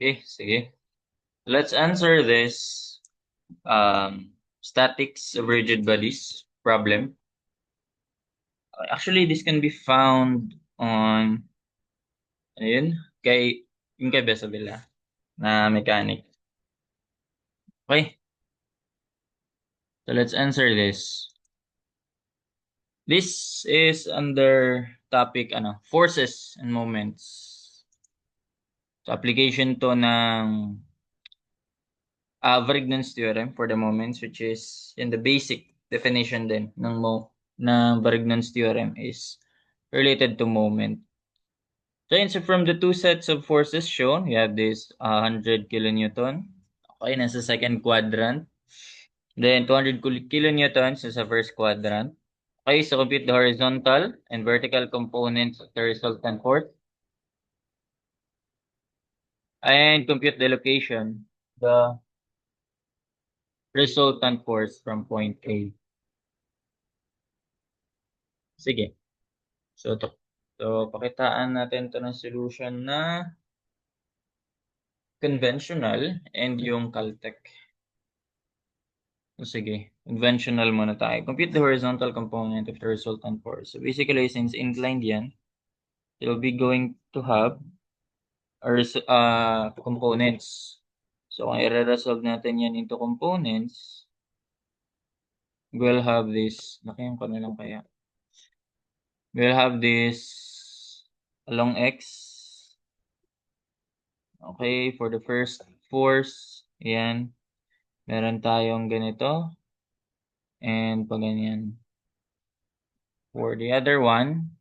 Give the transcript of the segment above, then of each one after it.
Okay, sige. Let's answer this statics of rigid bodies problem. Actually, this can be found on, ayun, yung kay Besabella na mechanic. Okay, so let's answer this. This is under topic, forces and moments. So, application to ng Varignon's theorem for the moments, which is in the basic definition din ng Varignon's theorem is related to moment. So from the two sets of forces shown, we have this 100 kilonewton. Okay, nasa second quadrant. Then 200 kilonewtons is sa first quadrant. Okay, so compute the horizontal and vertical components of the resultant force. And compute the location, the resultant force from point A. Sige. So pakitaan natin to ng solution na conventional and yung Caltech. So sige, conventional muna tayo. Compute the horizontal component of the resultant force. So basically, since inclined yan, it'll be going to have components. So kung i-resolve natin yan into components, we'll have this, lakihan ko na lang kaya. We'll have this along X. Okay, for the first force, ayan, meron tayong ganito, and pag ganyan. For the other one,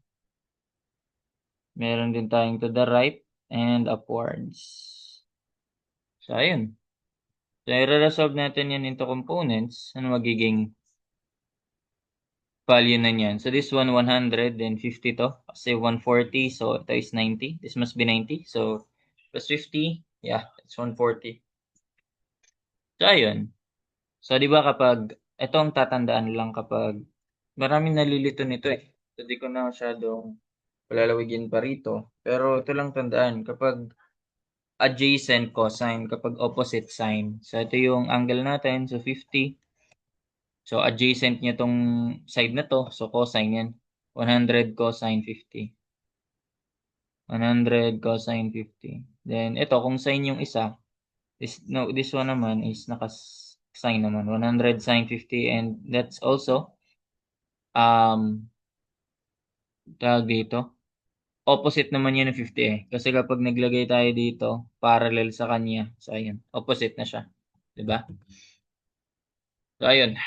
meron din tayong to the right and upwards. So, ayun. So, i-resolve natin yan into components. Ano magiging value na niyan? So, this one, 100, then 50 to. Kasi 140, so ito is 90. This must be 90. So, plus 50, yeah, it's 140. So, ayun. So, di ba kapag, ito ang tatandaan lang kapag maraming nalilito nito eh. So, di ko na masyadong palalawigin pa rito. Pero ito lang tandaan, kapag adjacent cosine, kapag opposite sign. So, ito yung angle natin. So, 50. So, adjacent niya tong side na to. So, cosine yan. 100 cosine 50. 100 cosine 50. Then, ito, kung sine yung isa, this one naman is naka-sine naman. 100 sine 50. And that's also, tawag dito, opposite naman yun ng 50 eh. Kasi kapag naglagay tayo dito, parallel sa kanya. So, ayun, opposite na siya. Diba? So, ayun.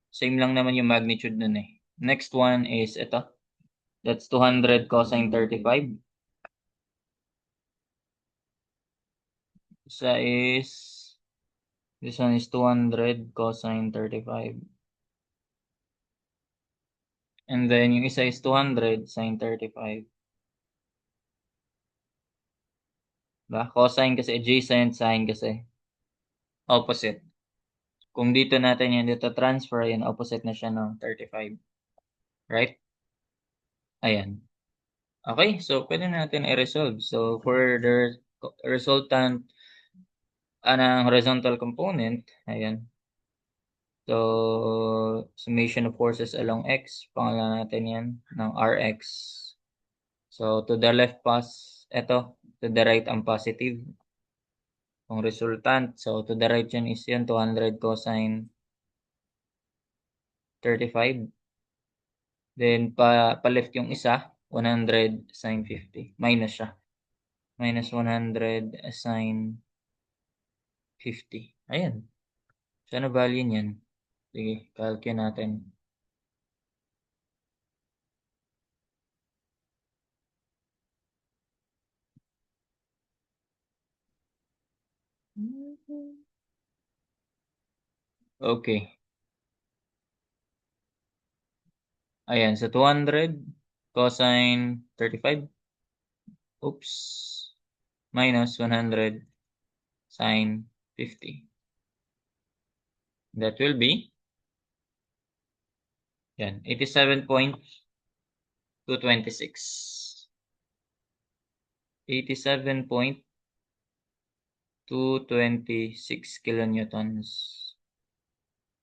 Same lang naman yung magnitude nun eh. Next one is ito. That's 200 cosine 35. Isa is, this one is 200 cosine 35. And then yung isa is 200 sine 35. Diba? Cosine kasi adjacent, sine kasi opposite. Kung dito natin yan dito transfer, yan opposite na siya ng 35. Right? Ayan. Okay, so pwede natin i-resolve. So for the resultant ng horizontal component, ayan. So summation of forces along X, pangalan natin yan ng Rx. So to the left ito, to the right ang positive. Kung resultant, so to the right yan is yan, 200 cosine 35. Then pa-left yung isa, 100 sine 50. Minus siya. Minus 100 sine 50. Ayan. So, ano value niyan? Sige, calculate natin. Okay. Ayan, so 200 cosine 35. Oops. Minus 100 sine 50. That will be, yan, 87.226. 87.226. 226 kilonewtons.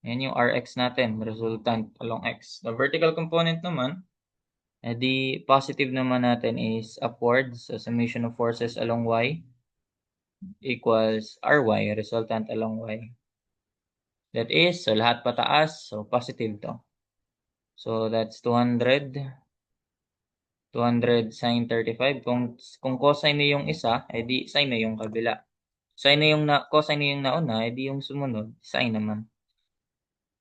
Yan yung Rx natin, resultant along X. The vertical component naman, the positive naman natin is upwards. So, summation of forces along Y equals Ry, resultant along Y. That is, so lahat pataas, so positive to. So, that's 200 sine 35. Kung cosine na yung isa, edi sine na yung kabila. Cosine na yung nauna, edi yung sumunod, sine naman.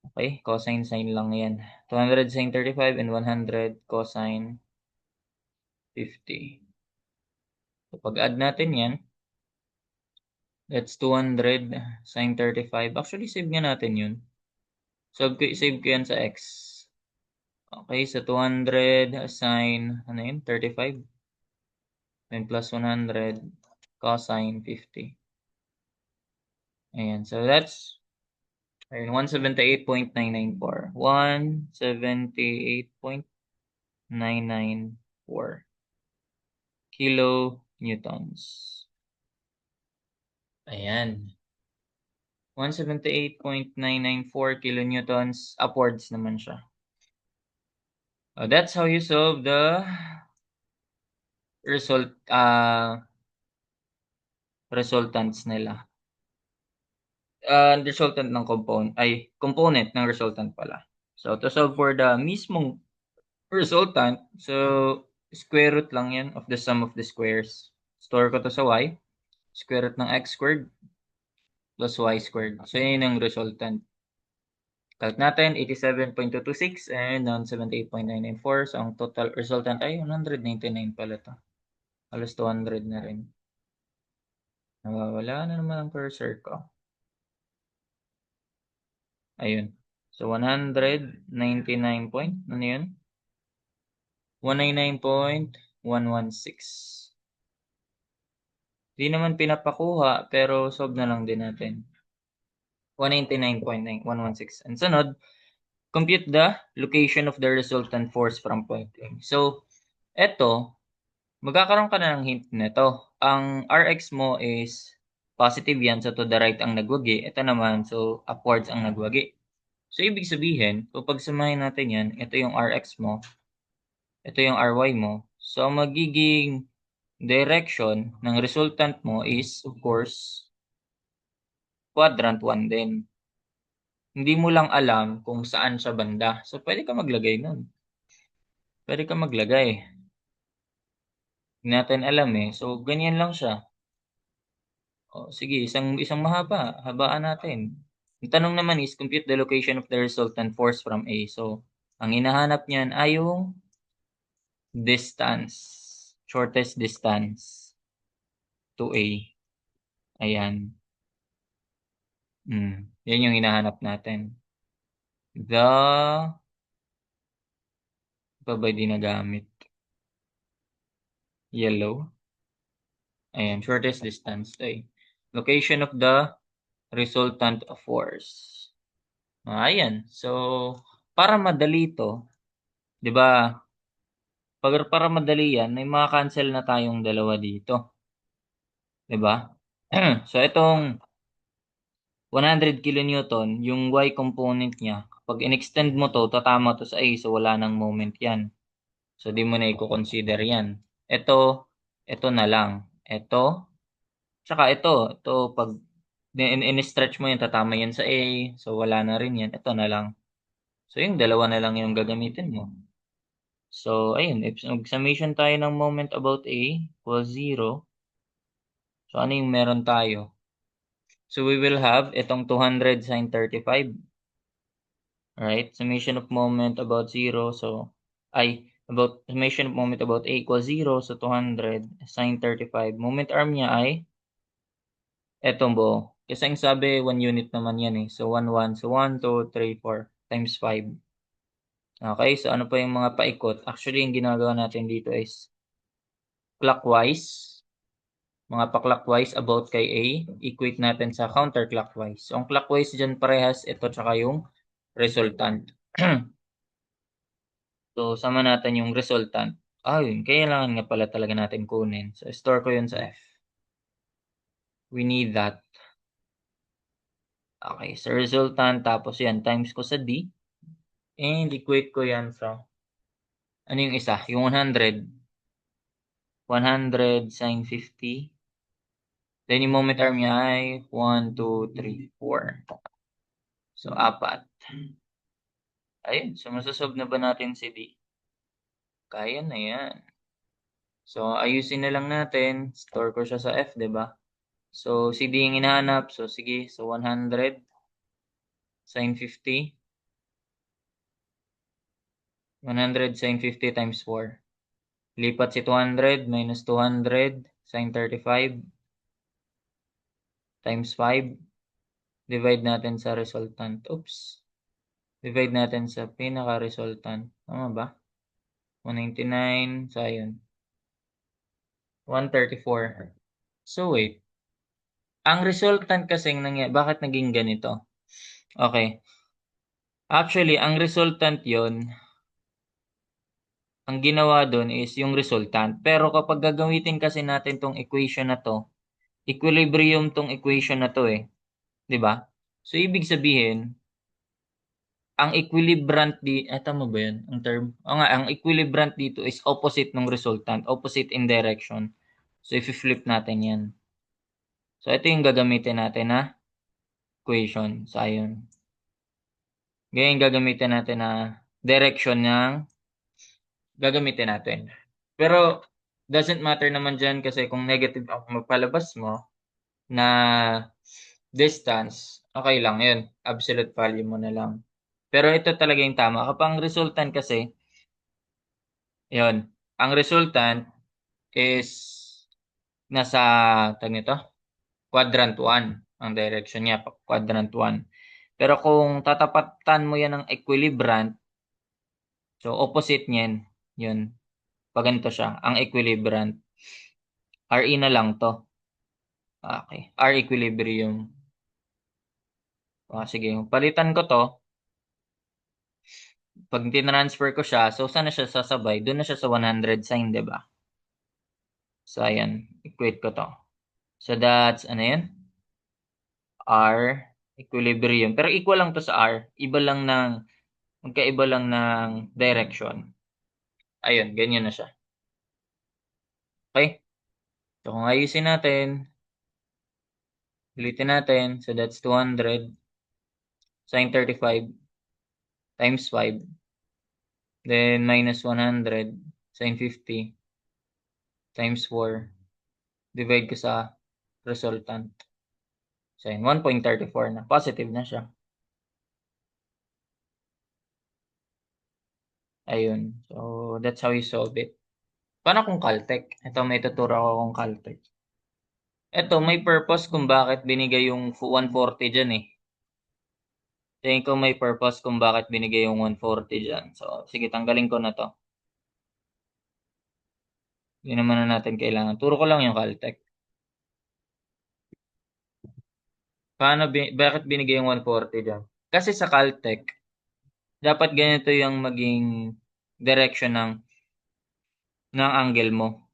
Okay, cosine, sine lang yan. 200 sine 35 and 100 cosine 50. So, pag-add natin yan, that's 200 sine 35. Actually, save nga natin yun. Save ko yan sa x. Okay, so 200 sine, ano yun, 35. Then plus 100 cosine 50. Ayan, so that's 178.994. 178.994 kilonewtons. Ayan. 178.994 kilonewtons upwards naman siya. That's how you solve the resultants nila. Resultant ng component ng resultant pala. So, to solve for the mismong resultant, so, square root lang yan of the sum of the squares. Store ko to sa y. Square root ng x squared plus y squared. So, yun yung resultant. Calc natin, 87.226 and 178.994. So, ang total resultant ay 199 pala to. Halos 200 na rin. Nawawala na naman ang cursor ko. Ayun. So, 199 point, ano yun? 199.116. Di naman pinapakuha, pero solve na lang din natin. 199.116. And sunod, compute the location of the resultant force from point A. So, eto, magkakaroon ka na ng hint nito. Ang Rx mo is positive yan, so to the right ang nagwagi. Ito naman, so upwards ang nagwagi. So, ibig sabihin, kung pagsamahin natin yan, ito yung Rx mo, ito yung Ry mo. So, magiging direction ng resultant mo is, of course, quadrant 1 din. Hindi mo lang alam kung saan siya banda. So, pwede ka maglagay nun. Pwede ka maglagay. Hindi natin alam eh. So, ganyan lang siya. O, sige, isang mahaba. Habaan natin. Ang tanong naman is, compute the location of the resultant force from A. So, ang hinahanap niyan ay yung distance. Shortest distance to A. Ayan. Yan yung hinahanap natin. Pa ba di nagamit? Yellow. Ayan, shortest distance. Location of the resultant force. Ayan. So, para madali to, di ba? Para madali yan, may mga cancel na tayong dalawa dito. Di ba? So, itong 100 kilonewton, yung Y component niya, pag in-extend mo to, tatama to sa A, so wala nang moment yan. So, di mo na i-consider yan. Ito na lang. Tsaka ito, pag in-stretch mo yan, tatama yan sa A, so wala na rin yan. Ito na lang. So, yung dalawa na lang yung gagamitin mo. So, ayun, if summation tayo ng moment about A equals 0, so ano yung meron tayo? So, we will have itong 200 sine 35. Right? Summation of moment about 0, so, summation of moment about A equals 0, so 200 sine 35. Moment arm niya ay etong buo. Kasi ang sabi, 1 unit naman yan eh. So, 1, 1. So, 1, 2, 3, 4 times 5. Okay, so ano pa yung mga paikot? Actually, yung ginagawa natin dito is clockwise. Mga pa-clockwise about kay A, equate natin sa counterclockwise. So, ang clockwise dyan parehas, ito tsaka yung resultant. So, sama natin yung resultant. Yun. Kailangan nga pala talaga natin kunin. So, store ko yun sa F. We need that. Okay, sa resultant, tapos yan, times ko sa D, and equate ko yan sa, ano yung isa? Yung 100. 100 sin 50. Then yung moment arm niya ay 1, 2, 3, 4. So, 4. Ayun, so masasolve na ba natin si D? Kaya na yan. So, ayusin na lang natin. Store ko siya sa F, di ba? So, si D yung hinahanap. So, sige. So, 100 sin 50. 100 sin 50 times 4. Lipat si 200 minus 200 sin 35 times 5. Divide natin sa resultant. Oops. Divide natin sa pinaka-resultant. Tama ba? 199. So, ayun. 134. So, wait. Ang resultant kasing bakit naging ganito? Okay. Actually, ang resultant yon, ang ginawa doon is yung resultant. Pero kapag gagamitin kasi natin tong equation na to, equilibrium tong equation na to eh. 'Di ba? So, ibig sabihin, ang equilibrant tama ba yun? Ang term? O nga, ang equilibrant dito is opposite ng resultant. Opposite in direction. So, if-flip natin yan. So, ito yung gagamitin natin na equation. So, ayun. Ganyan gagamitin natin na direction ng gagamitin natin. Pero, doesn't matter naman dyan kasi kung negative ang magpalabas mo na distance, okay lang yun. Absolute value mo na lang. Pero ito talaga yung tama. Kapag ang resultant kasi, yun, ang resultant is nasa, tag nito, quadrant 1. Ang direction niya, quadrant 1. Pero kung tatapatan mo yan ng equilibrant, so opposite niyan, yun, pag ganito siya, ang equilibrant, RE na lang to. Okay, R equilibrium. Sige, palitan ko to. Pag tinransfer ko siya, so saan na siya sasabay? Doon na siya sa 100 sin, di ba? So, ayan, equate ko to. So, that's, ano yan? R equilibrium. Pero equal lang to sa R. Magkaiba lang ng direction. Ayun, ganyan na siya. Okay? So, kung ayusin natin, ulitin natin. So, that's 200 sin 35 times 5. Then, minus 100 sin 50 times 4. Divide ko sa resultant. So, yun, 1.34 na. Positive na siya. Ayun. So, that's how you solve it. Paano kung Caltech? Ito, may tuturo ako kung Caltech. Ito, may purpose kung bakit binigay yung 140 dyan eh. Tingin ko may purpose kung bakit binigay yung 140 dyan. So, sige, tanggalin ko na to. Hindi naman na natin kailangan. Turo ko lang yung Caltech. Bakit binigay yung 140 dyan? Kasi sa Caltech, dapat ganito yung maging direction ng angle mo.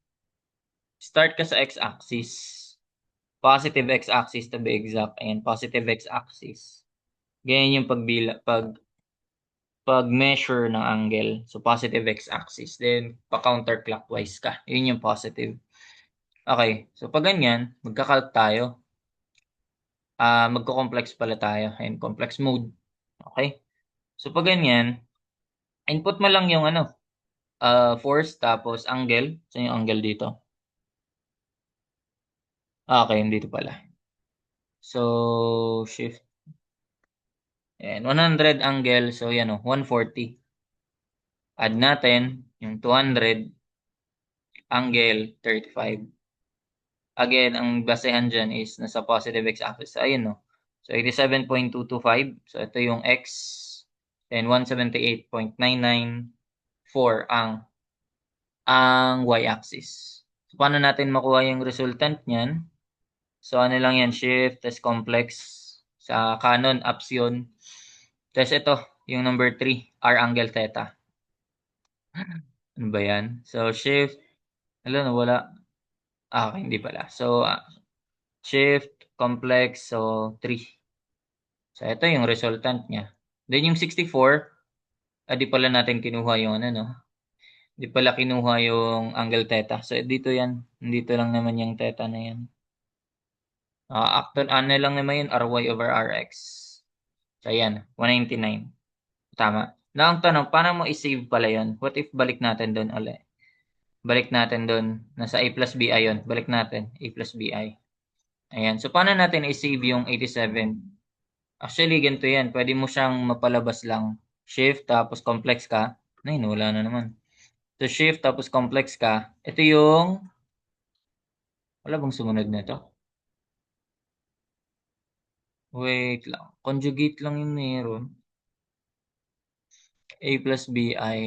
Start ka sa x-axis. Positive x-axis to be exact. Ayan, positive x-axis. Ganyan yung pag-measure ng angle. So, positive x-axis. Then, pa-counterclockwise ka. Yun yung positive. Okay. So, pag ganyan, magka-calc tayo. Magko-complex pala tayo. Ayan, complex mode. Okay. So, pag ganyan, input mo lang yung force tapos angle. Saan yung angle dito? Okay, dito pala. So, shift. Ayan, 100 angle. So, yan 140. Add natin yung 200 angle 35. Again, ang basehan dyan is nasa positive x-axis. Ayun, no? So, 87.225. So, ito yung x. Then, 178.994 ang y-axis. So, paano natin makuha yung resultant niyan? So, ano lang yan? Shift, test complex. Sa Canon, apps yun. Tapos ito, yung number 3, R angle theta. Ano ba yan? So, shift. Wala. Okay, hindi pala. So, shift, complex, so 3. So, ito yung resultant niya. Then yung 64, di pala natin kinuha yung ano, no? Di pala kinuha yung angle theta. So, dito yan. Dito lang naman yung theta na yan. Ano lang naman yun, Ry over Rx. So, ayan, 199. Tama. Na ang tanong, paano mo i-save pala yun? What if balik natin doon ulit? Balik natin doon. Nasa A plus BI yun. Balik natin. A plus BI. Ayan. So, paano natin i-save yung 87? Actually, ganito yan. Pwede mo siyang mapalabas lang. Shift, tapos complex ka. Ay, wala na naman. So, shift, tapos complex ka. Ito yung... Wala bang sumunod na ito? Wait lang. Conjugate lang yung meron. A plus BI.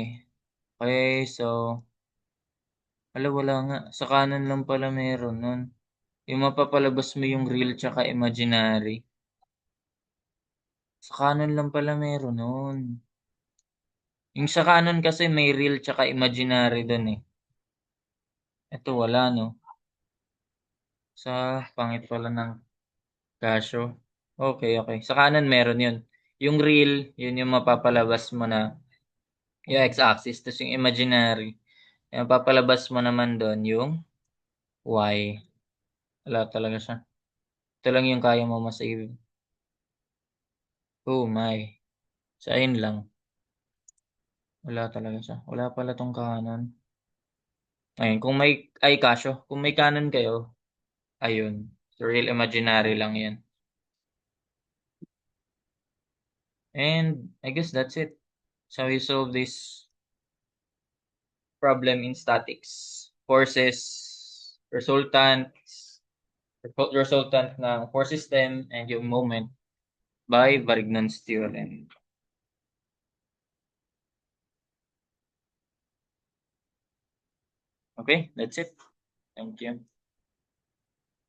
Okay, so... wala nga. Sa kanan lang pala meron nun. Yung mapapalabas mo yung real tsaka imaginary. Sa kanan lang pala meron nun. Yung sa kanan kasi may real tsaka imaginary dun eh. Ito wala no. Sa pangit pala ng Casio. Okay, okay. Sa kanan meron yun. Yung real, yun yung mapapalabas mo na yung x-axis. Tapos yung imaginary, yung mapapalabas mo naman doon yung y. Wala talaga siya. Ito lang yung kaya mo masave. Oh my. So ayun lang. Wala talaga siya. Wala pala tong kanan. Ayun, kung may, ay Casio, kung may kanan kayo, ayun. So real imaginary lang yan. And I guess that's it. So we solve this problem in statics. Forces, resultant ng force system, and yung moment by Varignon's theorem. Okay, that's it. Thank you.